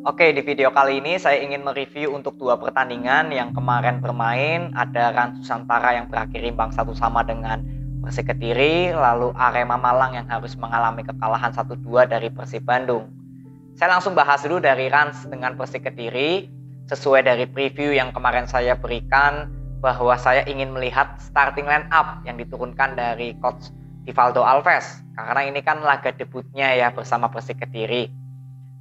Oke, di video kali ini saya ingin mereview untuk dua pertandingan yang kemarin bermain. Ada Rans Nusantara yang berakhir imbang 1-1 dengan Persik Kediri, lalu Arema Malang yang harus mengalami kekalahan 1-2 dari Persib Bandung. Saya langsung bahas dulu dari Rans dengan Persik Kediri. Sesuai dari preview yang kemarin saya berikan, bahwa saya ingin melihat starting line up yang diturunkan dari coach Rivaldo Alves. Karena ini kan laga debutnya ya bersama Persik Kediri.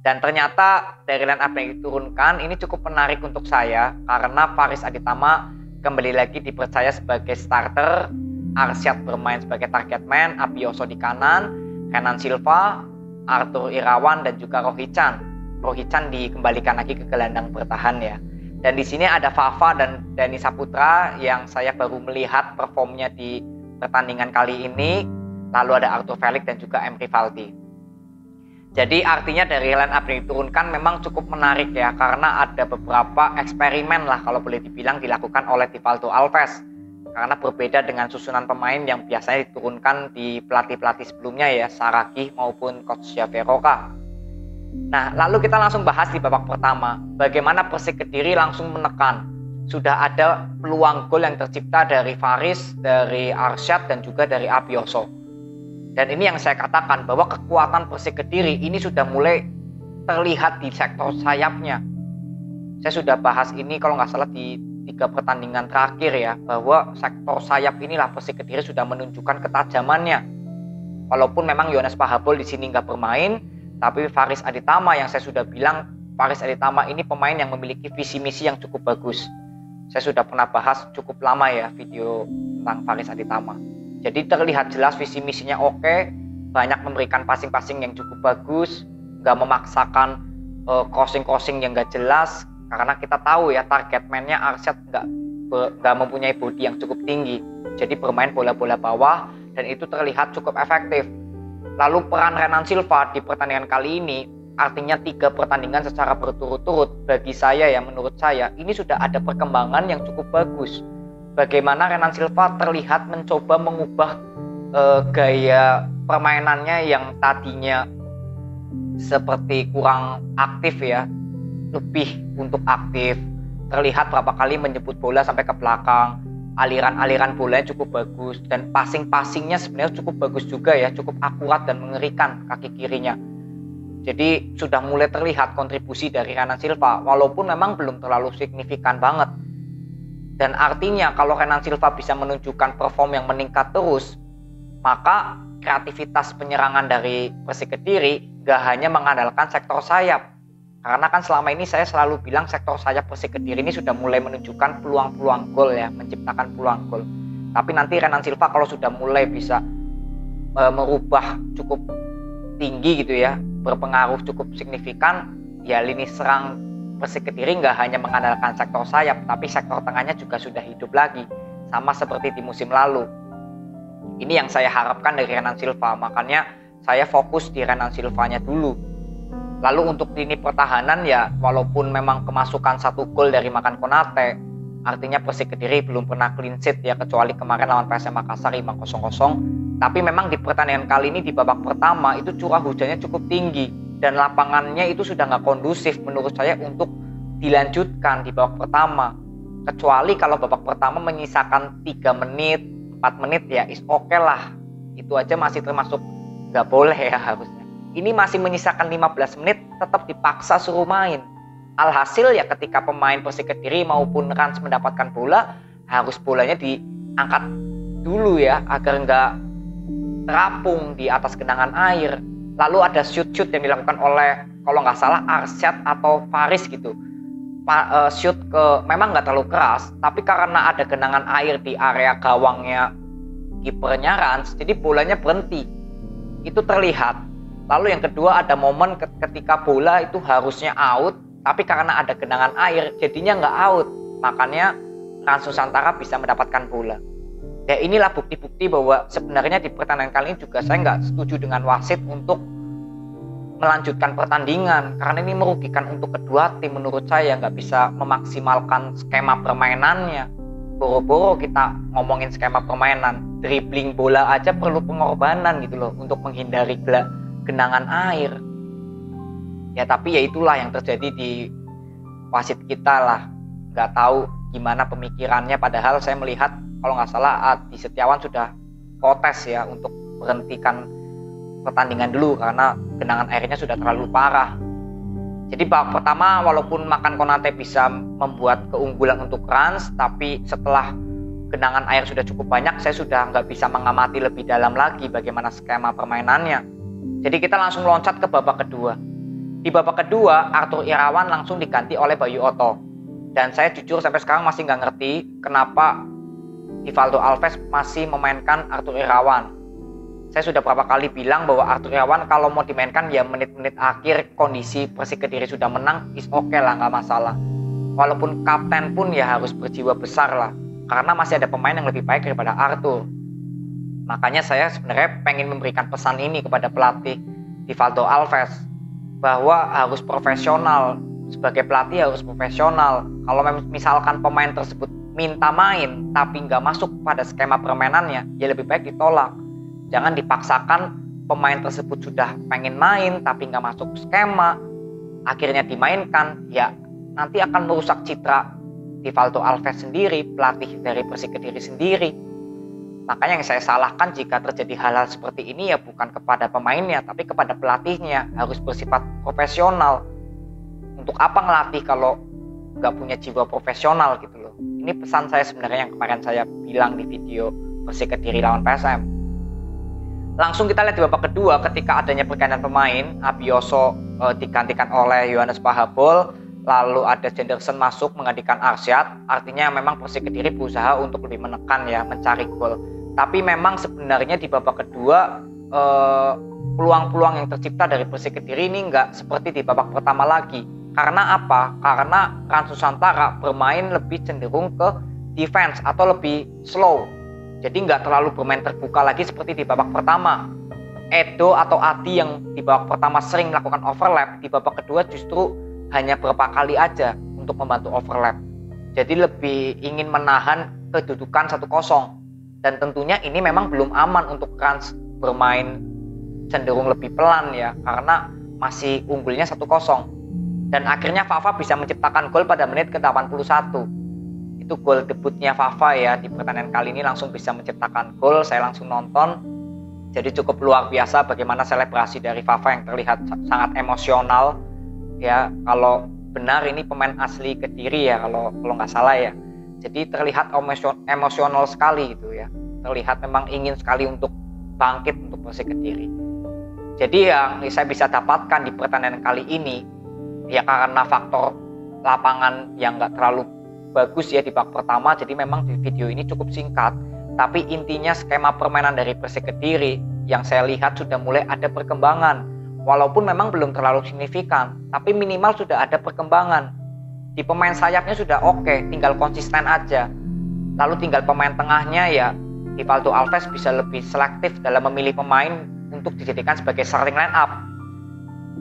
Dan ternyata dari line up yang diturunkan ini cukup menarik untuk saya karena Faris Aditama kembali lagi dipercaya sebagai starter, Arsyad bermain sebagai target man, Abioso di kanan, Renan Silva, Arthur Irawan dan juga Rohichan. Rohichan dikembalikan lagi ke gelandang bertahan ya. Dan di sini ada Fafa dan Dani Saputra yang saya baru melihat performnya di pertandingan kali ini. Lalu ada Arthur Felix dan juga M. Rivaldi. Jadi artinya dari line up yang diturunkan memang cukup menarik ya, karena ada beberapa eksperimen lah kalau boleh dibilang dilakukan oleh Rivaldo Alves. Karena berbeda dengan susunan pemain yang biasanya diturunkan di pelatih-pelatih sebelumnya ya, Saragih maupun Coach Javeroka. Nah, lalu kita langsung bahas di babak pertama, bagaimana Persik Kediri langsung menekan. Sudah ada peluang gol yang tercipta dari Faris, dari Arsyad dan juga dari Abioso. Dan ini yang saya katakan bahwa kekuatan Persik Kediri ini sudah mulai terlihat di sektor sayapnya. Saya sudah bahas ini kalau nggak salah di 3 pertandingan terakhir ya, bahwa sektor sayap inilah Persik Kediri sudah menunjukkan ketajamannya. Walaupun memang Yones Pahabol di sini nggak bermain, tapi Faris Aditama yang saya sudah bilang, Faris Aditama ini pemain yang memiliki visi misi yang cukup bagus. Saya sudah pernah bahas cukup lama ya video tentang Faris Aditama. Jadi terlihat jelas visi misinya oke, banyak memberikan passing-passing yang cukup bagus, nggak memaksakan crossing-crossing yang nggak jelas, karena kita tahu ya target man-nya Arsyad nggak mempunyai body yang cukup tinggi, jadi bermain bola-bola bawah dan itu terlihat cukup efektif. Lalu peran Renan Silva di pertandingan kali ini, artinya 3 pertandingan secara berturut-turut, bagi saya ya, menurut saya ini sudah ada perkembangan yang cukup bagus. Bagaimana Renan Silva terlihat mencoba mengubah gaya permainannya yang tadinya seperti kurang aktif ya, lebih untuk aktif. Terlihat berapa kali menjemput bola sampai ke belakang, aliran-aliran bolanya cukup bagus, dan passing-passingnya sebenarnya cukup bagus juga ya, cukup akurat dan mengerikan kaki kirinya. Jadi sudah mulai terlihat kontribusi dari Renan Silva, walaupun memang belum terlalu signifikan banget. Dan artinya kalau Renan Silva bisa menunjukkan perform yang meningkat terus, maka kreativitas penyerangan dari Persik Kediri gak hanya mengandalkan sektor sayap. Karena kan selama ini saya selalu bilang sektor sayap Persik Kediri ini sudah mulai menunjukkan peluang-peluang gol ya, menciptakan peluang gol. Tapi nanti Renan Silva kalau sudah mulai bisa merubah cukup tinggi gitu ya, berpengaruh cukup signifikan, ya lini serang Persik Kediri nggak hanya mengandalkan sektor sayap, tapi sektor tengahnya juga sudah hidup lagi, sama seperti di musim lalu. Ini yang saya harapkan dari Renan Silva, makanya saya fokus di Renan Silvanya dulu. Lalu untuk lini pertahanan ya, walaupun memang kemasukan 1 gol dari Makan Konate, artinya Persik Kediri belum pernah clean sheet ya, kecuali kemarin lawan PSM Makassar 5-0. Tapi memang di pertandingan kali ini di babak pertama itu curah hujannya cukup tinggi. Dan lapangannya itu sudah nggak kondusif menurut saya untuk dilanjutkan di babak pertama. Kecuali kalau babak pertama menyisakan 3 menit, 4 menit ya is oke lah. Itu aja masih termasuk nggak boleh ya harusnya. Ini masih menyisakan 15 menit tetap dipaksa suruh main. Alhasil ya ketika pemain Persik Kediri maupun Rans mendapatkan bola, harus bolanya diangkat dulu ya agar nggak terapung di atas genangan air. Lalu ada shoot-shoot yang dilakukan oleh kalau nggak salah Arsyad atau Faris gitu. Shoot memang nggak terlalu keras, tapi karena ada genangan air di area gawangnya kipernya Rans, jadi bolanya berhenti. Itu terlihat. Lalu yang kedua ada momen ketika bola itu harusnya out, tapi karena ada genangan air jadinya nggak out. Makanya Rans Nusantara bisa mendapatkan bola. Ya inilah bukti-bukti bahwa sebenarnya di pertandingan kali ini juga saya nggak setuju dengan wasit untuk melanjutkan pertandingan, karena ini merugikan untuk kedua tim. Menurut saya nggak bisa memaksimalkan skema permainannya. Boro-boro kita ngomongin skema permainan, dribbling bola aja perlu pengorbanan gitu loh untuk menghindari genangan air. Ya tapi ya itulah yang terjadi di wasit kita lah. Nggak tahu gimana pemikirannya, padahal saya melihat kalau nggak salah Adi Setiawan sudah protes ya untuk berhentikan pertandingan dulu karena genangan airnya sudah terlalu parah. Jadi babak pertama walaupun Makan Konate bisa membuat keunggulan untuk Rans, tapi setelah genangan air sudah cukup banyak, saya sudah nggak bisa mengamati lebih dalam lagi bagaimana skema permainannya. Jadi kita langsung loncat ke babak kedua. Di babak kedua, Arthur Irawan langsung diganti oleh Bayu Otto. Dan saya jujur sampai sekarang masih nggak ngerti kenapa Rivaldo Alves masih memainkan Arthur Irawan. Saya sudah berapa kali bilang bahwa Arthur Irawan kalau mau dimainkan ya menit-menit akhir, kondisi Persik Kediri sudah menang, is okay lah, nggak masalah. Walaupun kapten pun ya harus berjiwa besar lah, karena masih ada pemain yang lebih baik daripada Arthur. Makanya saya sebenarnya pengen memberikan pesan ini kepada pelatih Rivaldo Alves, bahwa harus profesional. Sebagai pelatih harus profesional. Kalau misalkan pemain tersebut minta main tapi nggak masuk pada skema permainannya, ya lebih baik ditolak. Jangan dipaksakan pemain tersebut sudah pengen main tapi nggak masuk skema, akhirnya dimainkan, ya nanti akan merusak citra Rivaldo Alves sendiri, pelatih dari Persik Kediri sendiri. Makanya yang saya salahkan jika terjadi hal-hal seperti ini ya bukan kepada pemainnya, tapi kepada pelatihnya, harus bersifat profesional. Untuk apa ngelatih kalau nggak punya jiwa profesional gitu loh. Ini pesan saya sebenarnya yang kemarin saya bilang di video Persik Kediri lawan PSM. Langsung kita lihat di babak kedua, ketika adanya pergantian pemain, Abioso digantikan oleh Yohanes Pahabol, lalu ada Jenderson masuk menggantikan Arsyad. Artinya memang Persik Kediri berusaha untuk lebih menekan ya, mencari gol. Tapi memang sebenarnya di babak kedua peluang-peluang yang tercipta dari Persik Kediri ini nggak seperti di babak pertama lagi. Karena apa? Karena Rans Nusantara bermain lebih cenderung ke defense atau lebih slow. Jadi nggak terlalu bermain terbuka lagi seperti di babak pertama. Edo atau Adi yang di babak pertama sering melakukan overlap, di babak kedua justru hanya beberapa kali aja untuk membantu overlap. Jadi lebih ingin menahan kedudukan 1-0. Dan tentunya ini memang belum aman untuk Rans bermain cenderung lebih pelan ya, karena masih unggulnya 1-0. Dan akhirnya Fafa bisa menciptakan gol pada menit ke-81. Itu gol debutnya Fafa ya, di pertandingan kali ini langsung bisa menciptakan gol. Saya langsung nonton, jadi cukup luar biasa bagaimana selebrasi dari Fafa yang terlihat sangat emosional ya. Kalau benar ini pemain asli Kediri ya, kalau nggak salah ya. Jadi terlihat emosional sekali itu ya, terlihat memang ingin sekali untuk bangkit untuk Persik Kediri. Jadi yang saya bisa dapatkan di pertandingan kali ini ya karena faktor lapangan yang nggak terlalu bagus ya di babak pertama, jadi memang di video ini cukup singkat, tapi intinya skema permainan dari Persik Kediri yang saya lihat sudah mulai ada perkembangan, walaupun memang belum terlalu signifikan, tapi minimal sudah ada perkembangan. Di pemain sayapnya sudah oke, tinggal konsisten aja. Lalu tinggal pemain tengahnya ya, Rivaldo Alves bisa lebih selektif dalam memilih pemain untuk dijadikan sebagai starting line up.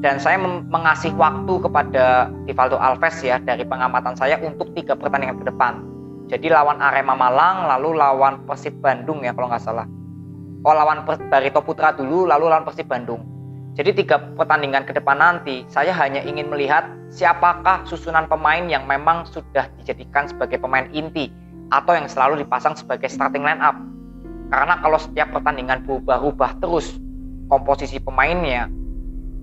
Dan saya mengasih waktu kepada Rivaldo Alves ya dari pengamatan saya untuk 3 pertandingan ke depan. Jadi lawan Arema Malang, lalu lawan Persib Bandung ya kalau nggak salah. Lawan Barito Putra dulu, lalu lawan Persib Bandung. Jadi 3 pertandingan ke depan nanti saya hanya ingin melihat siapakah susunan pemain yang memang sudah dijadikan sebagai pemain inti atau yang selalu dipasang sebagai starting line up. Karena kalau setiap pertandingan berubah-ubah terus komposisi pemainnya,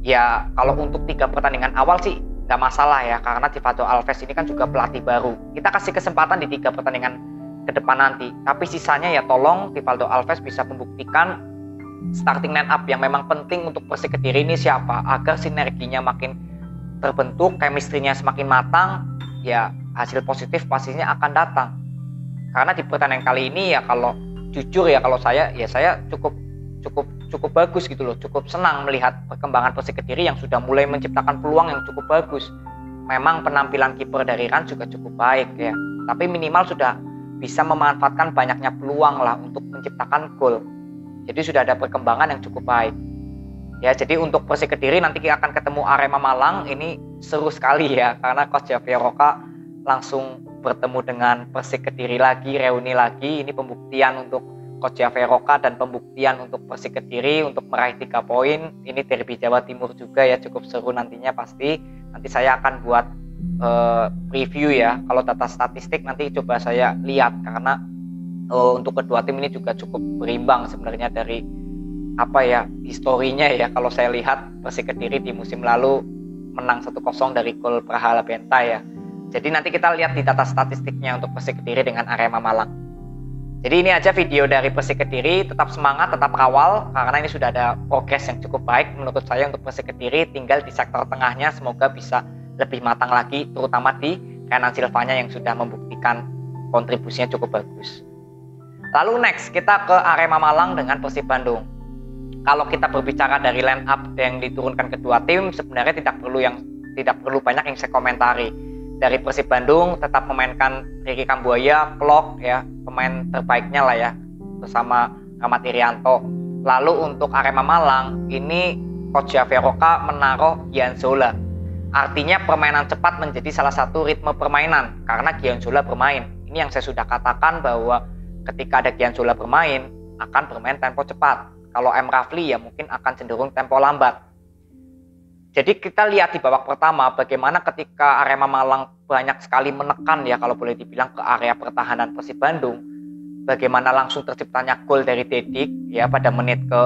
ya kalau untuk 3 pertandingan awal sih nggak masalah ya, karena Rivaldo Alves ini kan juga pelatih baru. Kita kasih kesempatan di 3 pertandingan ke depan nanti. Tapi sisanya ya tolong Rivaldo Alves bisa membuktikan starting line up yang memang penting untuk Persik Kediri ini siapa, agar sinerginya makin terbentuk, chemistry-nya semakin matang, ya hasil positif pastinya akan datang. Karena di pertandingan kali ini ya kalau jujur ya kalau saya cukup bagus gitu loh, cukup senang melihat perkembangan Persik Kediri yang sudah mulai menciptakan peluang yang cukup bagus. Memang penampilan kiper dari Rans juga cukup baik ya, tapi minimal sudah bisa memanfaatkan banyaknya peluang lah untuk menciptakan gol. Jadi sudah ada perkembangan yang cukup baik. Ya, jadi untuk Persik Kediri nanti kita akan ketemu Arema Malang, ini seru sekali ya, karena Coach Javier Roca langsung bertemu dengan Persik Kediri lagi, reuni lagi. Ini pembuktian untuk Coach Javeroka dan pembuktian untuk Persik Kediri untuk meraih 3 poin. Ini derby Jawa Timur juga ya, cukup seru nantinya pasti. Nanti saya akan buat review ya. Kalau data statistik nanti coba saya lihat, karena untuk kedua tim ini juga cukup berimbang sebenarnya dari historinya ya. Kalau saya lihat Persik Kediri di musim lalu menang 1-0 dari gol Prahala Benta ya. Jadi nanti kita lihat di data statistiknya untuk Persik Kediri dengan Arema Malang. Jadi ini aja video dari Persik Kediri. Tetap semangat, tetap kawal, karena ini sudah ada progres yang cukup baik menurut saya untuk Persik Kediri. Tinggal di sektor tengahnya semoga bisa lebih matang lagi, terutama di Renan Silvanya yang sudah membuktikan kontribusinya cukup bagus. Lalu next kita ke Arema Malang dengan Persib Bandung. Kalau kita berbicara dari line up yang diturunkan kedua tim, sebenarnya tidak perlu banyak yang saya komentari. Dari Persib Bandung tetap memainkan Ricky Kambuaya, Klok ya, pemain terbaiknya lah ya, bersama Rahmat Irianto. Lalu untuk Arema Malang, ini Coach Javeroka menaruh Gianzola. Artinya permainan cepat menjadi salah satu ritme permainan karena Gianzola bermain. Ini yang saya sudah katakan bahwa ketika ada Gianzola bermain, akan bermain tempo cepat. Kalau M. Rafli ya mungkin akan cenderung tempo lambat. Jadi kita lihat di babak pertama bagaimana ketika Arema Malang banyak sekali menekan ya, kalau boleh dibilang, ke area pertahanan Persib Bandung. Bagaimana langsung terciptanya gol dari Dedik ya pada menit ke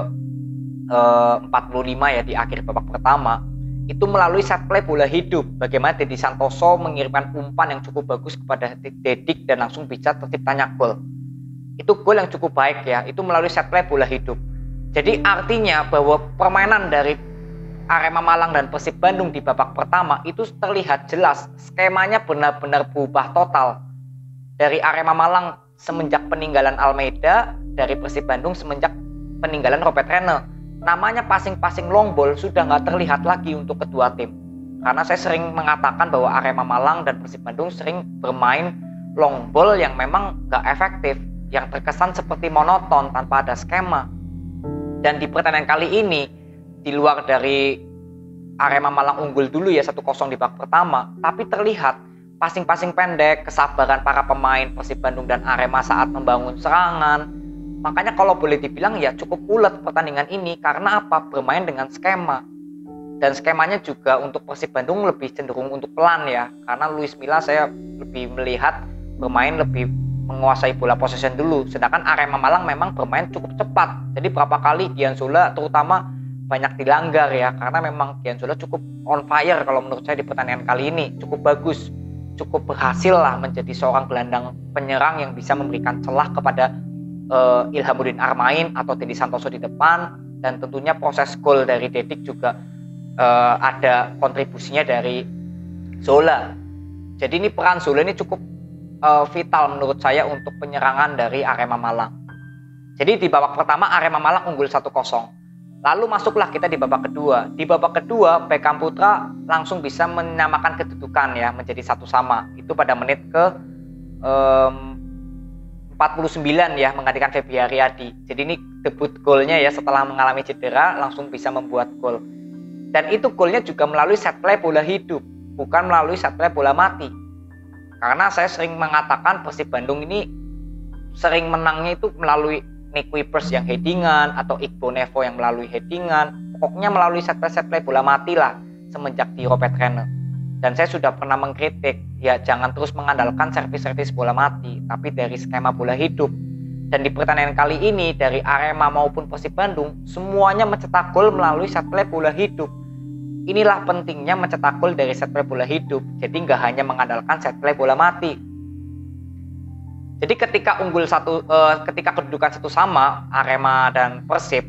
45 ya di akhir babak pertama. Itu melalui set play bola hidup. Bagaimana Dedi Santoso mengirimkan umpan yang cukup bagus kepada Dedik dan langsung bisa terciptanya gol. Itu gol yang cukup baik ya, itu melalui set play bola hidup. Jadi artinya bahwa permainan dari Arema Malang dan Persib Bandung di babak pertama itu terlihat jelas skemanya benar-benar berubah total. Dari Arema Malang semenjak peninggalan Almeida, dari Persib Bandung semenjak peninggalan Robert Rene. Namanya passing-passing long ball sudah nggak terlihat lagi untuk kedua tim. Karena saya sering mengatakan bahwa Arema Malang dan Persib Bandung sering bermain long ball yang memang nggak efektif, yang terkesan seperti monoton tanpa ada skema. Dan di pertandingan kali ini, di luar dari Arema Malang unggul dulu ya 1-0 di babak pertama, tapi terlihat passing-passing pendek, kesabaran para pemain Persib Bandung dan Arema saat membangun serangan. Makanya kalau boleh dibilang ya cukup ulet pertandingan ini, karena apa? Bermain dengan skema. Dan skemanya juga untuk Persib Bandung lebih cenderung untuk pelan ya, karena Luis Milla saya lebih melihat bermain lebih menguasai bola possession dulu, sedangkan Arema Malang memang bermain cukup cepat. Jadi berapa kali Gianzola terutama banyak dilanggar ya, karena memang Gianzola cukup on fire kalau menurut saya di pertandingan kali ini, cukup bagus, cukup berhasil lah menjadi seorang gelandang penyerang yang bisa memberikan celah kepada Ilhamuddin Armain atau Dedi Santoso di depan. Dan tentunya proses gol dari Dedik juga ada kontribusinya dari Zola. Jadi ini peran Zola ini cukup vital menurut saya untuk penyerangan dari Arema Malang. Jadi di babak pertama Arema Malang unggul 1-0. Lalu masuklah kita di babak kedua. Di babak kedua Beckham Putra langsung bisa menyamakan kedudukan ya, menjadi 1-1. Itu pada menit ke 49 ya, menggantikan Feby Haryadi. Jadi ini debut golnya ya setelah mengalami cedera, langsung bisa membuat gol. Dan itu golnya juga melalui set play bola hidup, bukan melalui set play bola mati. Karena saya sering mengatakan Persib Bandung ini sering menangnya itu melalui Nick Wipers yang headingan atau Igbo Nevo yang melalui headingan. Pokoknya melalui set play bola mati lah semenjak di Robert Rene. Dan saya sudah pernah mengkritik, ya jangan terus mengandalkan servis-servis bola mati, tapi dari skema bola hidup. Dan di pertandingan kali ini, dari Arema maupun Persib Bandung, semuanya mencetak gol melalui set play bola hidup. Inilah pentingnya mencetak gol dari set play bola hidup, jadi nggak hanya mengandalkan set play bola mati. Jadi ketika ketika kedudukan 1-1 Arema dan Persib,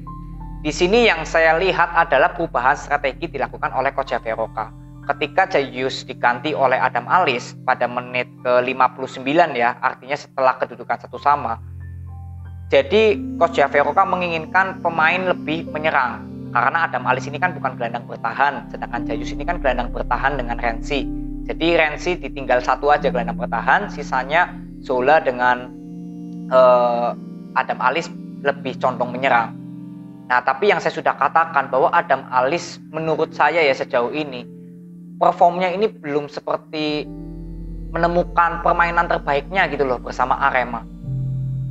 di sini yang saya lihat adalah perubahan strategi dilakukan oleh Coach Javeroka. Ketika Jayus diganti oleh Adam Alis pada menit ke 59 ya, artinya setelah kedudukan 1-1. Jadi Coach Javeroka menginginkan pemain lebih menyerang, karena Adam Alis ini kan bukan gelandang bertahan, sedangkan Jayus ini kan gelandang bertahan dengan Rensi. Jadi Rensi ditinggal satu aja gelandang bertahan, sisanya Zola dengan Adam Alis lebih condong menyerang. Nah, tapi yang saya sudah katakan bahwa Adam Alis menurut saya ya sejauh ini performnya ini belum seperti menemukan permainan terbaiknya gitu loh bersama Arema.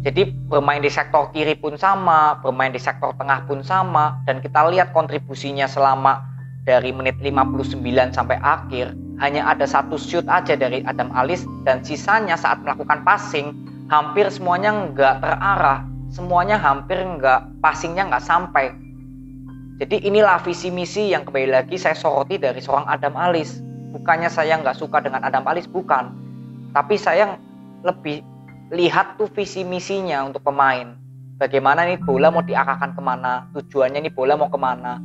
Jadi bermain di sektor kiri pun sama, bermain di sektor tengah pun sama, dan kita lihat kontribusinya selama dari menit 59 sampai akhir hanya ada 1 shoot aja dari Adam Alice, dan sisanya saat melakukan passing hampir semuanya nggak terarah, semuanya hampir nggak, passingnya nggak sampai. Jadi inilah visi misi yang kembali lagi saya soroti dari seorang Adam Alice. Bukannya saya nggak suka dengan Adam Alice, bukan, tapi saya lebih lihat tuh visi misinya untuk pemain. Bagaimana nih bola mau diarahkan kemana, tujuannya nih bola mau kemana.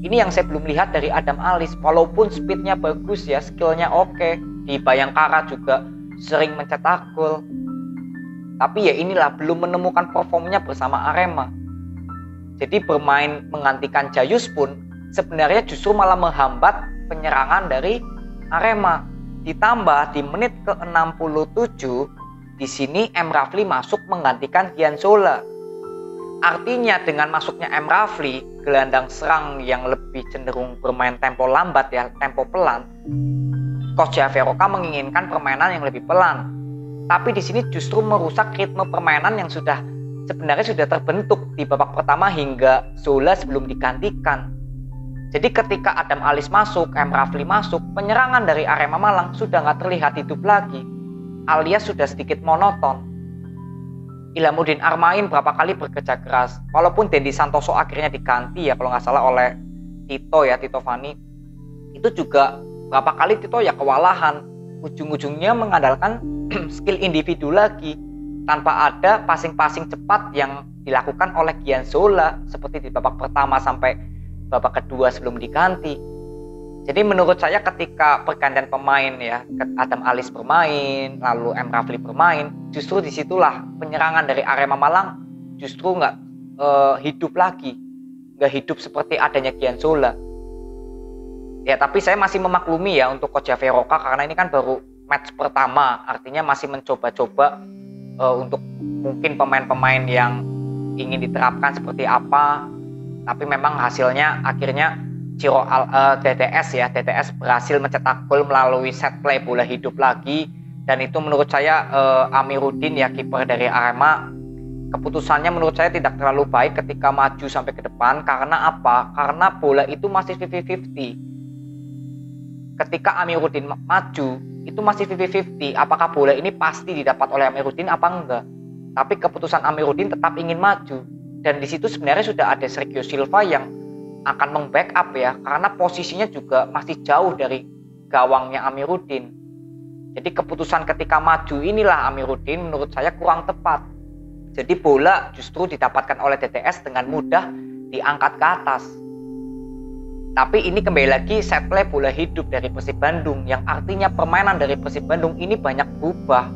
Ini yang saya belum lihat dari Adam Alice. Walaupun speednya bagus ya, skillnya oke, di Bayangkara juga sering mencetak gol, tapi ya inilah belum menemukan performnya bersama Arema. Jadi bermain menggantikan Jayus pun sebenarnya justru malah menghambat penyerangan dari Arema. Ditambah di menit ke-67 di sini M. Rafli masuk menggantikan Gianzola. Artinya dengan masuknya M. Rafli, gelandang serang yang lebih cenderung bermain tempo lambat ya, tempo pelan, Coach Javeroka menginginkan permainan yang lebih pelan. Tapi di sini justru merusak ritme permainan yang sebenarnya sudah terbentuk di babak pertama hingga Zola sebelum digantikan. Jadi ketika Adam Alice masuk, M. Rafli masuk, penyerangan dari Arema Malang sudah nggak terlihat hidup lagi, alias sudah sedikit monoton. Ilhamuddin Armain berapa kali bekerja keras, walaupun Dendi Santoso akhirnya diganti ya kalau nggak salah oleh Tito Fani, itu juga berapa kali Tito ya kewalahan, ujung-ujungnya mengandalkan skill individu lagi tanpa ada passing-passing cepat yang dilakukan oleh Gianzola seperti di babak pertama sampai babak kedua sebelum diganti. Jadi menurut saya ketika pergantian pemain ya, Adam Alice bermain, lalu M. Rafli bermain, justru disitulah penyerangan dari Arema Malang justru nggak hidup lagi, nggak hidup seperti adanya Gianzola. Ya tapi saya masih memaklumi ya untuk Coach Javeroka karena ini kan baru match pertama, artinya masih mencoba-coba untuk mungkin pemain-pemain yang ingin diterapkan seperti apa. Tapi memang hasilnya akhirnya TTS berhasil mencetak gol melalui set play bola hidup lagi, dan itu menurut saya Amiruddin ya kiper dari Arema, keputusannya menurut saya tidak terlalu baik ketika maju sampai ke depan. Karena apa? Karena bola itu masih 50-50. Ketika Amiruddin maju itu masih 50-50, apakah bola ini pasti didapat oleh Amiruddin apa enggak. Tapi keputusan Amiruddin tetap ingin maju, dan di situ sebenarnya sudah ada Sergio Silva yang akan meng-backup ya, karena posisinya juga masih jauh dari gawangnya Amiruddin. Jadi keputusan ketika maju inilah Amiruddin menurut saya kurang tepat. Jadi bola justru didapatkan oleh TTS dengan mudah diangkat ke atas. Tapi ini kembali lagi set play bola hidup dari Persib Bandung, yang artinya permainan dari Persib Bandung ini banyak berubah.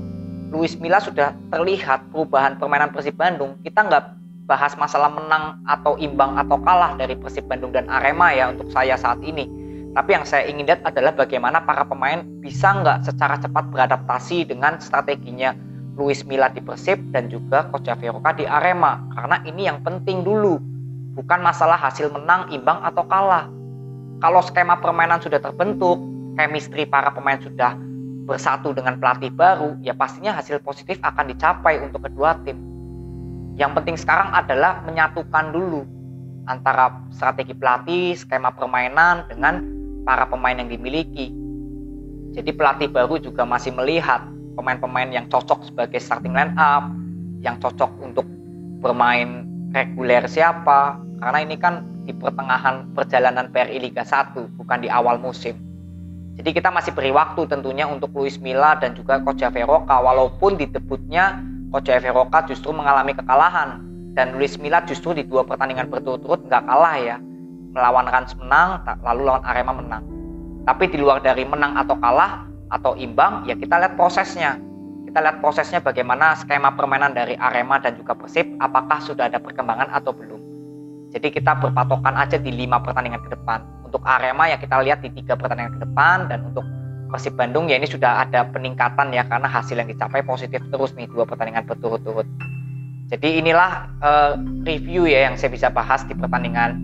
Luis Milla sudah terlihat perubahan permainan Persib Bandung. Kita nggak bahas masalah menang atau imbang atau kalah dari Persib Bandung dan Arema ya untuk saya saat ini. Tapi yang saya ingin lihat adalah bagaimana para pemain bisa nggak secara cepat beradaptasi dengan strateginya Luis Milla di Persib dan juga Coach Javeroka di Arema. Karena ini yang penting dulu, bukan masalah hasil menang, imbang atau kalah. Kalau skema permainan sudah terbentuk, chemistry para pemain sudah bersatu dengan pelatih baru, ya pastinya hasil positif akan dicapai untuk kedua tim. Yang penting sekarang adalah menyatukan dulu antara strategi pelatih, skema permainan dengan para pemain yang dimiliki. Jadi pelatih baru juga masih melihat pemain-pemain yang cocok sebagai starting line up, yang cocok untuk bermain reguler siapa. Karena ini kan di pertengahan perjalanan PRI Liga 1, bukan di awal musim. Jadi kita masih beri waktu tentunya untuk Luis Milla dan juga Coach Javeroka, walaupun di debutnya Coach Javeroka justru mengalami kekalahan, dan Luis Milla justru di 2 pertandingan berturut-turut nggak kalah ya, melawan Rans menang, lalu lawan Arema menang. Tapi di luar dari menang atau kalah atau imbang, ya kita lihat prosesnya. Kita lihat prosesnya bagaimana skema permainan dari Arema dan juga Persib, apakah sudah ada perkembangan atau belum. Jadi kita berpatokan aja di 5 pertandingan ke depan. Untuk Arema ya kita lihat di 3 pertandingan ke depan, dan untuk Persib Bandung ya ini sudah ada peningkatan ya, karena hasil yang dicapai positif terus nih 2 pertandingan berturut-turut. Jadi inilah review ya yang saya bisa bahas di pertandingan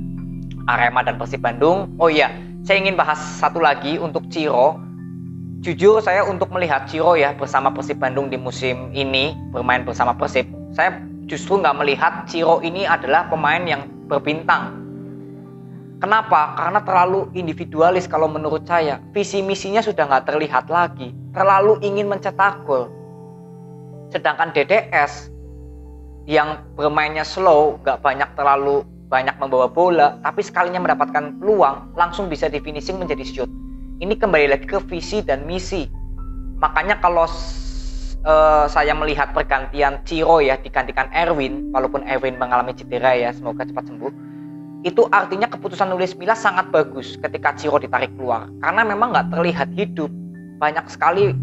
Arema dan Persib Bandung. Oh iya, saya ingin bahas satu lagi untuk Ciro. Jujur saya untuk melihat Ciro ya bersama Persib Bandung di musim ini bermain bersama Persib, Saya justru nggak melihat Ciro ini adalah pemain yang berbintang. Kenapa? Karena terlalu individualis kalau menurut saya. Visi misinya sudah nggak terlihat lagi. Terlalu ingin mencetak gol. Sedangkan DDS yang bermainnya slow, nggak terlalu banyak membawa bola, tapi sekalinya mendapatkan peluang, langsung bisa di finishing menjadi shoot. Ini kembali lagi ke visi dan misi. Makanya kalau saya melihat pergantian Ciro ya digantikan Erwin, walaupun Erwin mengalami cedera ya, semoga cepat sembuh. Itu artinya keputusan Luis Milla sangat bagus ketika Ciro ditarik keluar. Karena memang nggak terlihat hidup. Banyak sekali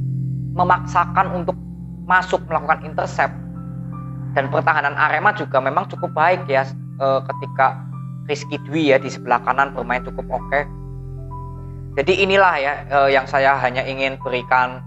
memaksakan untuk masuk melakukan intercept. Dan pertahanan Arema juga memang cukup baik ya ketika Rizky Dwi ya di sebelah kanan bermain cukup oke. Jadi inilah ya yang saya hanya ingin berikan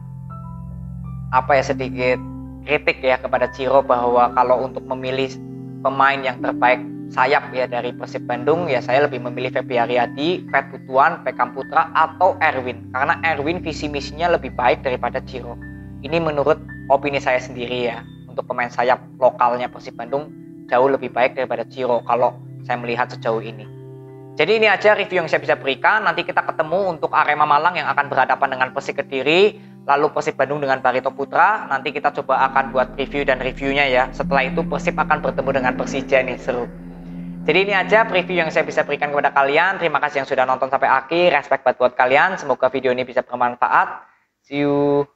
sedikit kritik ya kepada Ciro, bahwa kalau untuk memilih pemain yang terbaik sayap ya dari Persib Bandung ya, saya lebih memilih Feby Haryadi, Fred Butuan, Beckham Putra atau Erwin, karena Erwin visi misinya lebih baik daripada Ciro. Ini menurut opini saya sendiri ya. Untuk pemain sayap lokalnya Persib Bandung jauh lebih baik daripada Ciro kalau saya melihat sejauh ini. Jadi ini aja review yang saya bisa berikan. Nanti kita ketemu untuk Arema Malang yang akan berhadapan dengan Persik Kediri, lalu Persib Bandung dengan Barito Putra. Nanti kita coba akan buat review dan reviewnya ya. Setelah itu Persib akan bertemu dengan Persija nih, seru. Jadi ini aja preview yang saya bisa berikan kepada kalian. Terima kasih yang sudah nonton sampai akhir. Respect buat kalian. Semoga video ini bisa bermanfaat. See you.